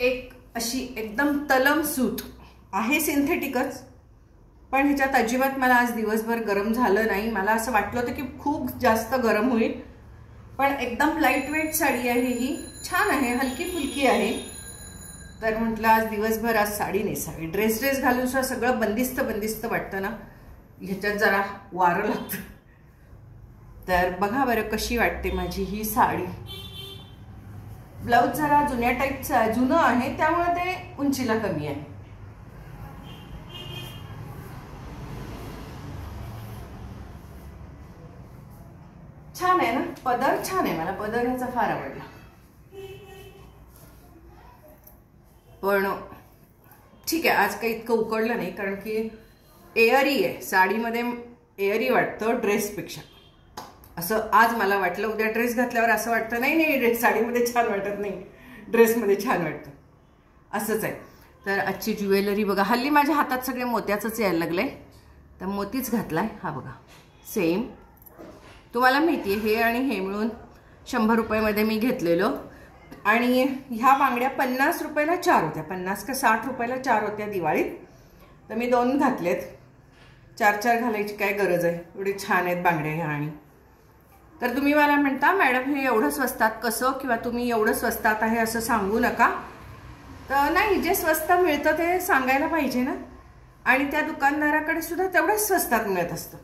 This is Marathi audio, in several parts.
एक अशी एकदम तलम सूत आहे, सिंथेटिकच, पण ह्याच्यात अजिबात मला आज दिवसभर गरम झालं नाही. मला असं वाटलं होतं की खूप जास्त गरम होईल, पण एकदम लाईट वेट साडी आहे ही, छान आहे, हलकी फुलकी आहे. तर म्हटलं आज दिवसभर आज साडी नेसावी. ड्रेस घालून सुद्धा सगळं बंदिस्त बंदिस्त वाटतं ना, ह्याच्यात जरा वारं लागतं. तर बघा बरं कशी वाटते माझी ही साडी. ब्लाऊज जरा जुन्या टाईपचा जुनं आहे, त्यामुळे ते उंचीला कमी आहे. छान आहे ना, पदर छान आहे, मला पदर ह्याचा फार आवडला. पण ठीक आहे, आज काही इतकं उकडलं नाही, कारण की एअरी आहे. साडीमध्ये एअरी वाटतं ड्रेसपेक्षा, असं आज मला वाटलं. उद्या ड्रेस घातल्यावर असं वाटतं नाही नाही साडीमध्ये छान वाटत नाही, ड्रेसमध्ये छान वाटतं, असंच आहे. तर आजची ज्वेलरी बघा, हल्ली माझ्या हातात सगळे मोत्याचंच यायला लागलंय, तर मोतीच घातलाय. हा बघा सेम, तुम्हाला माहिती आहे हे आणि हे मिळून 100 रुपयामध्ये मी घेतलेलं. आणि ह्या बांगड्या 50 रुपयाला 4 होत्या, 50 का 60 रुपयाला 4 होत्या दिवाळीत. तर मी 2 घातलेत, 4 घालायची काय गरज आहे, एवढी छान आहेत बांगड्या ह्या. आणि तर तुम्ही मला म्हणता मॅडम हे एवढं स्वस्तात कसं, किंवा तुम्ही एवढं स्वस्तात आहे असं सांगू नका. तर नाही, जे स्वस्त मिळतं ते सांगायला पाहिजे ना, आणि त्या दुकानदाराकडे सुद्धा तेवढंच स्वस्तात मिळत असतं,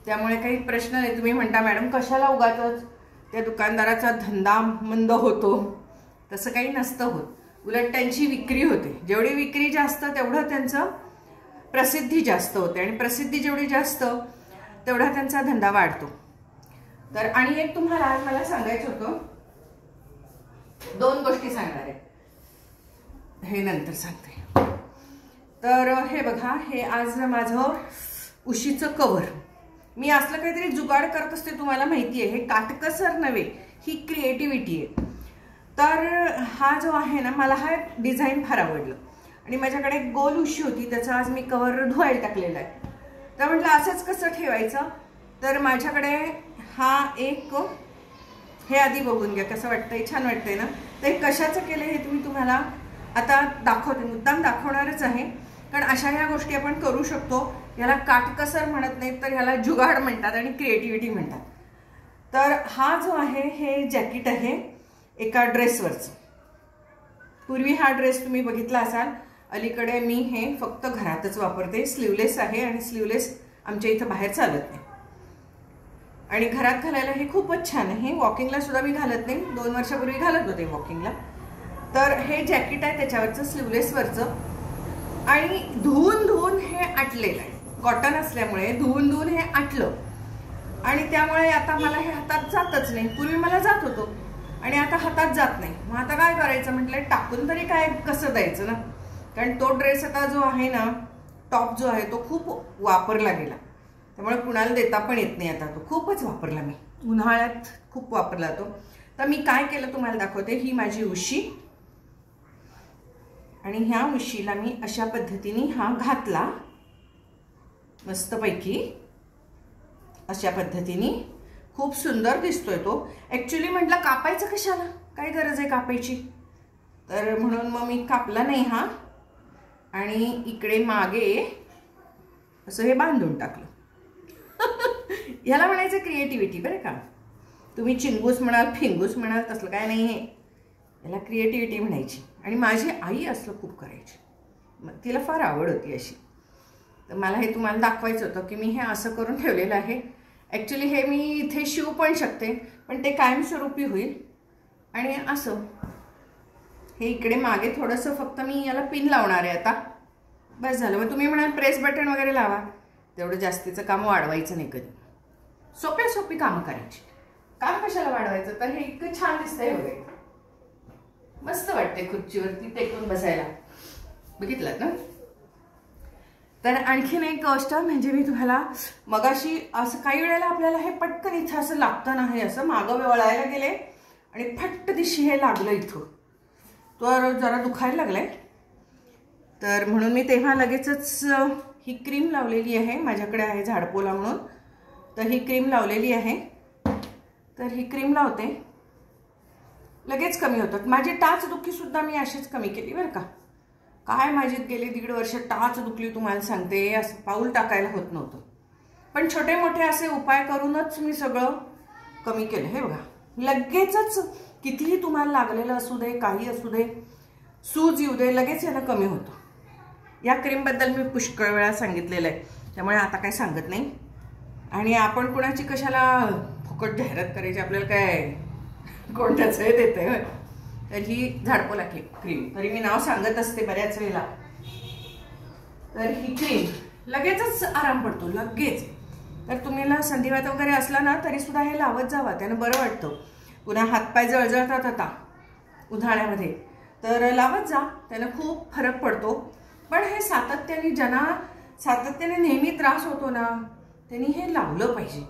त्यामुळे काही प्रश्न नाही. तुम्ही म्हणता मॅडम कशाला उगाचच त्या दुकानदाराचा धंदा मंद होतो, तसं काही नसतं होत. उलट त्यांची विक्री होते, जेवढी विक्री जास्त तेवढं त्यांचं प्रसिद्धी जास्त होते, आणि प्रसिद्धी जेवढी जास्त तेवढा त्यांचा धंदा वाढतो. तर आणि एक तुम्हाला आज मला सांगायचं होतं, 2 गोष्टी सांगणार आहे, हे नंतर सांगते. तर हे बघा, हे आज माझं उशीचं कवर. मी असलं काहीतरी जुगाड करत असते, तुम्हाला माहिती आहे, हे काटकसर नव्हे, ही क्रिएटिव्हिटी आहे. तर हा जो आहे ना, मला हा डिझाईन फार आवडलं, आणि माझ्याकडे एक गोल उशी होती, त्याचा आज मी कवर धुवायला टाकलेला आहे. तर म्हटलं असंच कसं ठेवायचं, तर माझ्याकडे हा एक, हे आधी बघून घ्या कसं वाटतंय, छान वाटतंय ना. तर हे कशाचं केलं हे तुम्हाला आता दाखवते, मुद्दाम दाखवणारच आहे, कारण अशा ह्या गोष्टी आपण करू शकतो. याला काटकसर म्हणत नाहीत, तर ह्याला जुगाड म्हणतात आणि क्रिएटिव्हिटी म्हणतात. तर हा जो आहे हे जॅकेट आहे एका ड्रेसवरचं. पूर्वी हा ड्रेस तुम्ही बघितला असाल, अलीकडे मी हे फक्त घरातच वापरते. स्लीवलेस आहे, आणि स्लीवलेस आमच्या इथं बाहेर चालत नाही, आणि घरात घालायला हे खूपच छान आहे. वॉकिंगला सुद्धा मी घालत नाही, 2 वर्षापूर्वी घालत होते वॉकिंगला. तर हे जॅकेट आहे त्याच्यावरचं, स्लीवलेसवरचं, आणि धुवून हे आटलेलं आहे. कॉटन असल्यामुळे धुवून हे आटलं, आणि त्यामुळे आता मला हे हातात जातच नाही. पूर्वी मला जात होतो, आणि आता हातात जात नाही. मग आता काय करायचं म्हटलं, टाकून तरी काय कसं द्यायचं ना, कारण तो ड्रेस आता जो आहे ना, टॉप जो आहे तो खूप वापरला गेला, त्यामुळे कुणाला देता पण येत नाही. आता तो खूपच वापरला मी, उन्हाळ्यात खूप वापरला तो. तर मी काय केलं तुम्हाला दाखवते. ही माझी उशी, आणि ह्या उशीला मी अशा पद्धतीने हा घातला मस्तपैकी, अशा पद्धतीने. खूप सुंदर दिसतोय तो. ॲक्च्युली म्हटलं कापायचं कशाला, काय गरज आहे कापायची, तर म्हणून मग मी कापला नाही हा, आणि इकडे मागे असं हे बांधून टाकलं. ह्याला म्हणायचं क्रिएटिव्हिटी बरं का. तुम्ही चिंगूस म्हणाल, फिंगूस म्हणाल, तसलं काय नाही आहे, याला क्रिएटिव्हिटी म्हणायची. आणि माझी आई असलं खूप करायची, तिला फार आवड होती अशी. तर मला हे तुम्हाला दाखवायचं होतं की मी हे असं करून ठेवलेलं आहे. ॲक्च्युली हे मी इथे शिवू पण शकते, पण ते कायमस्वरूपी होईल. आणि असं हे इकडे मागे थोडंसं फक्त मी याला पिन लावणार आहे आता, बस झालं. मग तुम्ही म्हणाल प्रेस बटन वगैरे लावा, तेवढं जास्तीचं काम वाढवायचं नाही कधी, सोपी कामं करायची. काम कशाला वाढवायचं. तर हे इतकं छान दिसतंय वगैरे, मस्त वाटते खुर्चीवरती टेकून बसायला, बघितलं ना. तर आणखीन एक गोष्ट म्हणजे मी तुम्हाला मगाशी, असं काही वेळेला आपल्याला हे पटकन इथं असं लागतं ना, हे असं मागं वळायला गेले आणि फट्ट दिशी हे लागलं इथं, तर जरा दुखायला लागलंय. तर म्हणून मी तेव्हा लगेचच ही क्रीम लावलेली आहे, माझ्याकडे आहे झाडपोला म्हणून, तर ही क्रीम लावलेली आहे. तर ही क्रीम लावते लगेच कमी होतात. माझी टाचदुखीसुद्धा मी अशीच कमी केली बरं का. काय माझी गेली 1.5 वर्ष टाच दुखली तुम्हाला सांगते, असं पाऊल टाकायला होत नव्हतं. पण छोटे मोठे असे उपाय करूनच मी सगळं कमी केलं. हे बघा, लगेचच कितीही तुम्हाला लागलेलं असू दे, काही असू दे, सूज येऊ दे, लगेच याला कमी होतं. या क्रीमबद्दल मी पुष्कळ वेळा सांगितलेलं आहे, त्यामुळे आता काय सांगत नाही. आणि आपण कोणाची कशाला फुकट जाहिरात करायची, आपल्याला काय कोणत्याच हे देते. तर ही झाडपोला क्रीम, तरी मी नाव सांगत असते बऱ्याच वेळेला. तर ही क्रीम लगेचच आराम पडतो, लगेच. तर तुम्हाला संधिवात वगैरे असला ना तरी सुद्धा हे लावत जावा, त्यानं बरं वाटतं. पुन्हा हातपाय जळजळतात आता उन्हाळ्यामध्ये, तर लावत जा, त्यानं खूप फरक पडतो. पण हे ज्यांना सातत्याने नेहमी त्रास होतो ना, त्यांनी हे लावलं पाहिजे.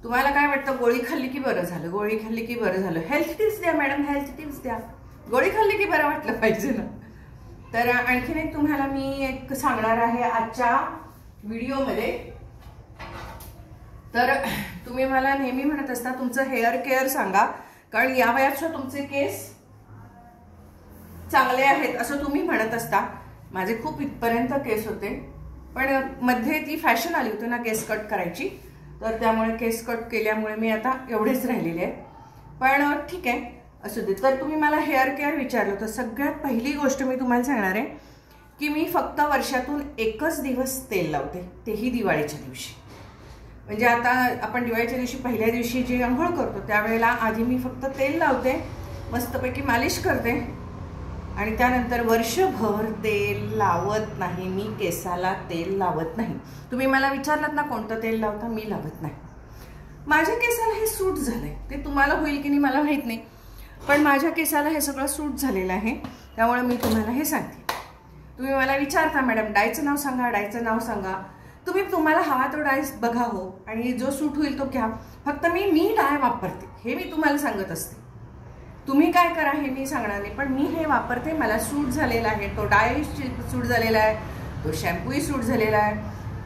तुम्हाला काय वाटतं, गोळी खाल्ली की बरं झालं, गोळी खाल्ली की बरं झालं. हेल्थ टिप्स द्या मॅडम, हेल्थ टिप्स द्या. गोळी खाल्ली की बरं वाटलं पाहिजे ना. तर आणखीन एक तुम्हाला मी एक सांगणार आहे आजच्या व्हिडिओमध्ये. तर तुम्ही मला नेहमी म्हणत असता तुमचं हेअर केअर सांगा, कारण या वयात सुद्धा तुमचे केस चांगले आहेत असं तुम्ही म्हणत असता. माझे खूप इथपर्यंत केस होते, पण मध्ये ती फॅशन आली होती ना केस कट करायची, तर त्यामुळे केस कट केल्यामुळे मी आता एवढेच राहिलेले आहे. पण ठीक आहे, असू दे. तर तुम्ही मला हेअर केअर विचारलं, तर सगळ्यात पहिली गोष्ट मी तुम्हाला सांगणार आहे की मी फक्त वर्षातून एकच दिवस तेल लावते, तेही दिवाळीच्या दिवशी. म्हणजे आता आपण दिवाळीच्या दिवशी पहिल्या दिवशी जी आंघोळ करतो त्यावेळेला आधी मी फक्त तेल लावते, मस्तपैकी मालिश करते, आणि त्यानंतर वर्षभर तेल लावत नाही. मी केसाला तेल लावत नाही. तुम्ही मला विचारलात ना कोणतं तेल लावता, मी लावत नाही. माझ्या केसाला हे सूट झालंय, ते तुम्हाला होईल की नाही मला माहित नाही, पण माझ्या केसाला हे सगळं सूट झालेलं आहे, त्यामुळे मी तुम्हाला हे सांगते. तुम्ही मला विचारता मॅडम डायचं नाव सांगा, डायचं नाव सांगा. तुम्हाला हवा तो डाय बघा हो, आणि जो सूट होईल तो घ्या. फक्त मी डाय वापरते, हे मी तुम्हाला सांगत असते. तुम्ही काय करा हे मी सांगणार नाही, पण मी हे वापरते, मला सूट झालेला आहे. तो डाय सूट झालेला आहे, तो शॅम्पूही सूट झालेला आहे.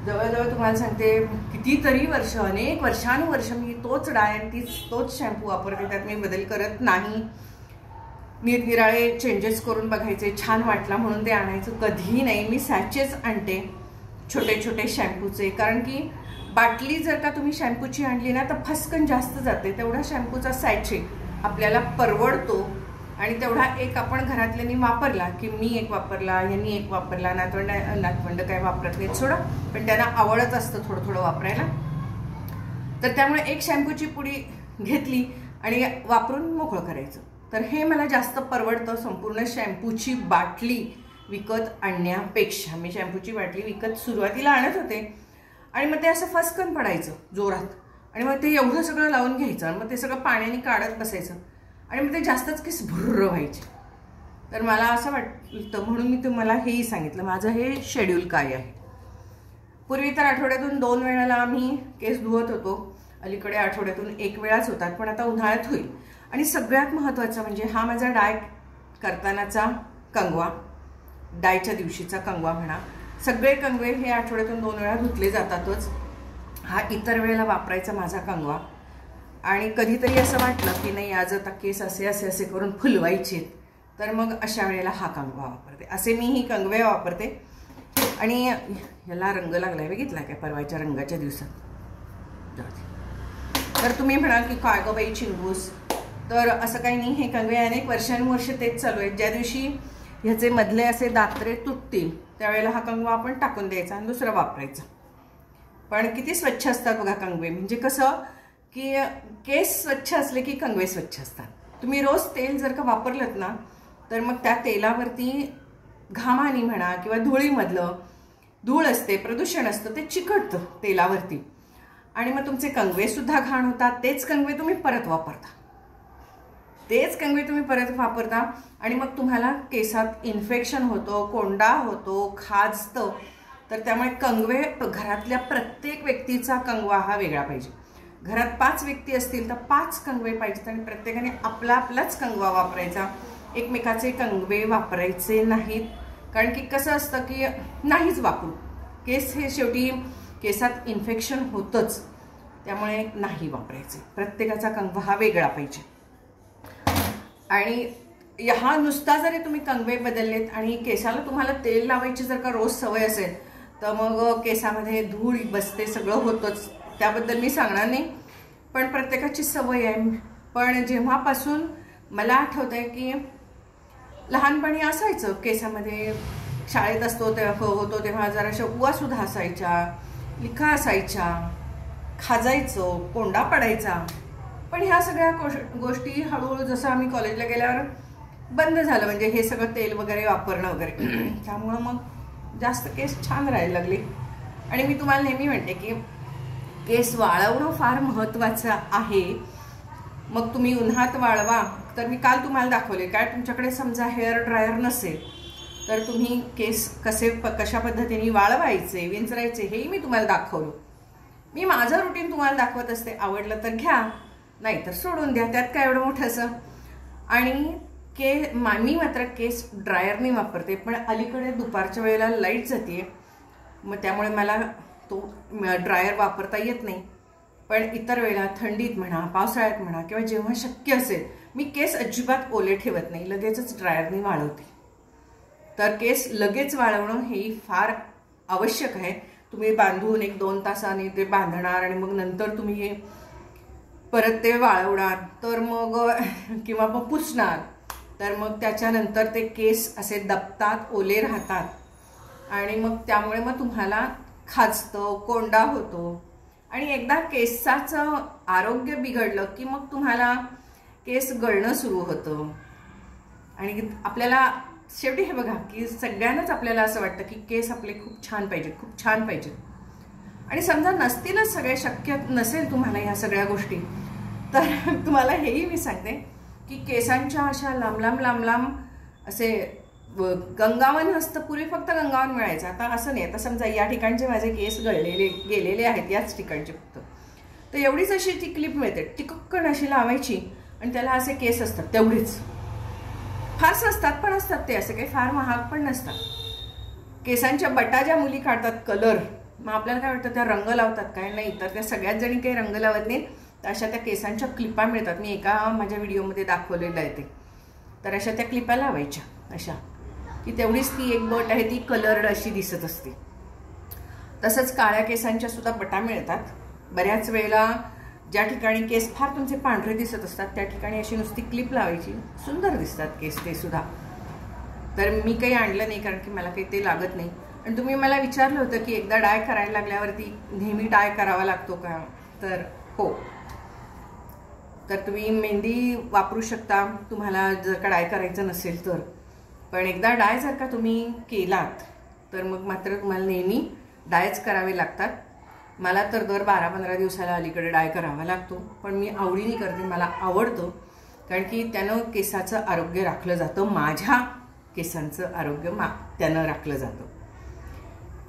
जवळजवळ तुम्हाला सांगते कितीतरी वर्ष, अनेक वर्षानुवर्ष मी तोच डाय आणि तोच शॅम्पू वापरते, त्यात मी बदल करत नाही. निरनिराळे चेंजेस करून बघायचे, छान वाटला म्हणून ते आणायचं कधीही नाही. मी सॅचेच आणते छोटे छोटे शॅम्पूचे, कारण की बाटली जर का तुम्ही शॅम्पूची आणली ना तर फसकन जास्त जाते. तेवढा शॅम्पूचा सॅचे आपल्याला परवडतो, आणि तेवढा एक आपण घरातल्यांनी वापरला की मी एक वापरला, यांनी एक वापरला, नातवंड काय वापरत नाहीत सोडा, पण त्यांना आवडत असतं थोडं थोडं वापरायला. तर त्यामुळे एक शॅम्पूची पुडी घेतली आणि वापरून मोकळं करायचं. तर हे मला जास्त परवडतं संपूर्ण शॅम्पूची बाटली विकत आणण्यापेक्षा. मी शॅम्पूची बाटली विकत सुरुवातीला आणत होते, आणि मग ते असं फसकन पडायचं जोरात, आणि मग ते एवढं सगळं लावून घ्यायचं, आणि मग ते सगळं पाण्याने काढत बसायचं, आणि मग ते जास्तच केस भुर्र व्हायचे. तर मला असं वाटतं म्हणून मी तुम्हाला हेही सांगितलं माझं हे शेड्यूल काय आहे. पूर्वी तर आठवड्यातून 2 वेळाला आम्ही केस धुवत होतो, अलीकडे आठवड्यातून 1 वेळाच होतात, पण आता उन्हाळ्यात होईल. आणि सगळ्यात महत्त्वाचं म्हणजे हा माझा डाय करतानाचा कंगवा, डायच्या दिवशीचा कंगवा म्हणा. सगळे कंगवे हे आठवड्यातून 2 वेळा धुतले जातातच. हा इतर वेळेला वापरायचा माझा कंगवा. आणि कधीतरी असं वाटलं की नाही आज आता केस असे असे असे करून फुलवायचे, तर मग अशा वेळेला हा कंगवा वापरते. असे मी ही कंगवे वापरते. आणि याला रंग लागलाय, बघितला काय परवाच्या रंगाच्या दिवसात. तर तुम्ही म्हणाल की काय गं बाई चिंगूस, तर असं काही नाही. हे कंगवे अनेक वर्षानुवर्ष तेच चालू आहेत. ज्या दिवशी ह्याचे मधले असे दात्रे तुटतील त्यावेळेला हा कंगवा आपण टाकून द्यायचा आणि दुसरा वापरायचा. पण किती स्वच्छ असतात बघा कंगवे. म्हणजे कसं की केस स्वच्छ असले की कंगवे स्वच्छ असतात. तुम्ही रोज तेल जर का वापरलत ना तर मग त्या तेलावरती घामानी म्हणा किंवा धुळीमधलं धूळ असते, प्रदूषण असतं, ते चिकटतं तेलावरती, आणि मग तुमचे कंगवे सुद्धा घाण होतात. तेच कंगवे तुम्ही परत वापरता आणि मग तुम्हाला केसात इन्फेक्शन होतं, कोंडा होतो, खाजतं. तर त्यामुळे कंगवे घरातल्या प्रत्येक व्यक्तीचा कंगवा हा वेगळा पाहिजे. घरात 5 व्यक्ती असतील तर 5 कंगवे पाहिजेत आणि प्रत्येकाने आपला आपलाच कंगवा वापरायचा. एकमेकाचे कंगवे वापरायचे नाहीत, कारण की कसं असतं की नाहीच वापरू, केस हे शेवटी केसात इन्फेक्शन होतंच, त्यामुळे नाही वापरायचे. प्रत्येकाचा कंगवा हा वेगळा पाहिजे. आणि हा नुसता जरी तुम्ही कंगवे बदललेत आणि केसाला तुम्हाला तेल लावायची जर का रोज सवय असेल तर मग केसामध्ये धूळ बसते, सगळं होतंच, त्याबद्दल मी सांगणार नाही, पण प्रत्येकाची सवय आहे. पण जेव्हापासून मला आठवतंय की लहानपणी असायचं केसामध्ये, शाळेत होतो तेव्हा जराशा उवासुद्धा असायच्या, लिखा असायच्या, खाजायचं, कोंडा पडायचा. पण ह्या सगळ्या गोष्टी हळूहळू जसं आम्ही कॉलेजला गेल्यावर बंद झालं, म्हणजे हे सगळं तेल वगैरे वापरणं वगैरे. त्यामुळं मग जास्त केस छान राहायला लागले. आणि मी तुम्हाला नेहमी म्हणते की केस वाळवणं फार महत्त्वाचं आहे. मग तुम्ही उन्हात वाळवा, तर मी काल तुम्हाला दाखवले काय, तुमच्याकडे समजा हेअर ड्रायर नसेल तर तुम्ही केस कशा पद्धतीने वाळवायचे, विंचरायचे हेही मी तुम्हाला दाखवलं. मी माझं रुटीन तुम्हाला दाखवत असते, आवडलं तर घ्या, नाही तर सोडून द्या, त्यात काय एवढं मोठं असं. आणि मी मात्र केस ड्रायरने वापरते, पण अलीकडे दुपारच्या वेळेला लाईट जाते, मग त्यामुळे मला तो ड्रायर वापरता येत नाही. पण इतर वेळेला थंडीत म्हणा, पावसाळ्यात म्हणा, किंवा जेव्हा शक्य असेल मी केस अजिबात ओले ठेवत नाही, लगेचच ड्रायरने वाळवते. तर केस लगेच वाळवणं हे फार आवश्यक आहे. तुम्ही बांधून 1-2 तासांनी ते बांधणार आणि मग नंतर तुम्ही हे परत ते वाळवणार, तर मग किंवा मग पुसणार, तर मग त्याच्यानंतर ते केस असे दबतात, ओले राहतात आणि मग त्यामुळे मग तुम्हाला खाजतं, कोंडा होतो. आणि एकदा केसाचं आरोग्य बिघडलं की मग तुम्हाला केस गळणं सुरू होतं. आणि आपल्याला शेवटी हे बघा की सगळ्यांनाच आपल्याला असं वाटतं की केस आपले खूप छान पाहिजेत, खूप छान पाहिजेत. आणि समजा नसतीलच सगळे, शक्य नसेल तुम्हाला ह्या सगळ्या गोष्टी, तर तुम्हाला हेही मी सांगते की केसांच्या अशा लांब लांब असे गंगावन असतं, पूर्वी फक्त गंगावन मिळायचं, आता असं नाही. आता समजा या ठिकाणचे माझे केस गेलेले आहेत, याच ठिकाणचे फक्त, तर एवढीच अशी ती क्लिप मिळते, टिकक्कन अशी लावायची आणि त्याला असे केस असतात तेवढीच. फार स्वस्तात पण असतात ते, असे काही फार महाग पण नसतात. केसांच्या बटा ज्या मुली काढतात कलर, मग आपल्याला काय वाटतं त्या रंग लावतात काय, नाही, तर त्या सगळ्याच जणी काही रंग लावत नाहीत. तर अशा त्या केसांच्या क्लिपा मिळतात, मी एका माझ्या व्हिडिओमध्ये दाखवलेलं आहे ते. तर अशा त्या क्लिपा लावायच्या अशा की तेवढीच ती एक बट आहे ती कलर्ड अशी दिसत असते. तसंच काळ्या केसांच्या सुद्धा बटा मिळतात. बऱ्याच वेळेला ज्या ठिकाणी केस फार तुमचे पांढरे दिसत असतात त्या ठिकाणी अशी नुसती क्लिप लावायची, सुंदर दिसतात केस ते सुद्धा. तर मी काही आणलं नाही कारण की मला काही ते लागत नाही. आणि तुम्ही मला विचारलं होतं की एकदा डाय करायला लागल्यावरती नेहमी डाय करावा लागतो का, तर हो. तर तुम्ही मेहंदी वापरू शकता तुम्हाला जर का डाय करायचं नसेल तर. पण एकदा डाय जर का तुम्ही केलात तर मग मात्र तुम्हाला नेहमी डायच करावे लागतात. मला तर दर 12-15 दिवसाला अलीकडे डाय करावा लागतो, पण मी आवडीने करते, मला आवडतं, कारण की त्यानं केसाचं आरोग्य राखलं जातं, माझ्या केसांचं आरोग्य त्यानं राखलं जातं.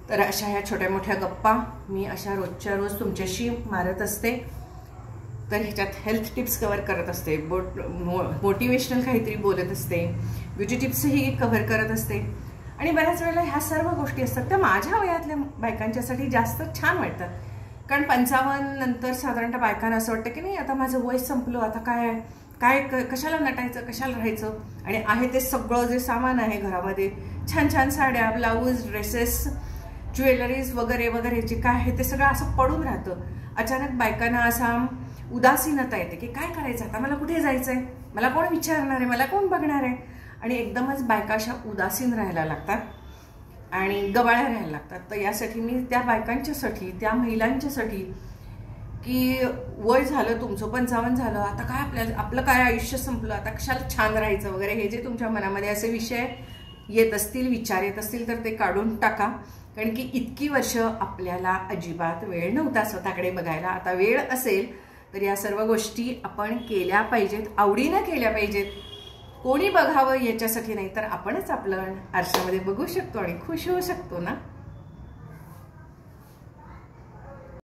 तर अशा ह्या छोट्या मोठ्या गप्पा मी अशा रोजच्या रोज तुमच्याशी मारत असते. तर ह्याच्यात हेल्थ टिप्स कव्हर करत असते, मोटिवेशनल काहीतरी बोलत असते, ब्युटी टिप्सही कव्हर करत असते. आणि बऱ्याच वेळेला ह्या सर्व गोष्टी असतात त्या माझ्या वयातल्या बायकांच्यासाठी जास्त छान वाटतात. कारण 55 नंतर साधारणतः बायकांना असं वाटतं की नाही आता माझं वय संपलं, आता काय कशाला नटायचं, कशाला राहायचं. आणि आहे ते सगळं जे सामान आहे घरामध्ये, छान छान साड्या, ब्लाऊज, ड्रेसेस, ज्वेलरीज वगैरे वगैरे जे काय आहे ते सगळं असं पडून राहतं. अचानक बायकांना असा उदासीनता येते की काय करायचं आता, मला कुठे जायचं आहे, मला कोण विचारणार आहे, मला कोण बघणार आहे. आणि एकदमच बायका अशा उदासीन राहायला लागतात आणि गबाळ्या राहायला लागतात. तर यासाठी मी त्या बायकांच्यासाठी, त्या महिलांच्यासाठी की वय झालं तुमचं, 55 झालं, आता काय आपलं काय आयुष्य संपलं, आता कशाला छान राहायचं वगैरे, हे जे तुमच्या मनामध्ये असे विषय येत असतील, विचार येत असतील तर ते काढून टाका. कारण की इतकी वर्ष आपल्याला अजिबात वेळ नव्हता स्वतःकडे बघायला. आता वेळ असेल तर या सर्व गोष्टी आपण केल्या पाहिजेत, आवडीनं केल्या पाहिजेत. कोणी बघावं याच्यासाठी नाही, तर आपणच आपलं आरशामध्ये बघू शकतो आणि खुश होऊ शकतो ना.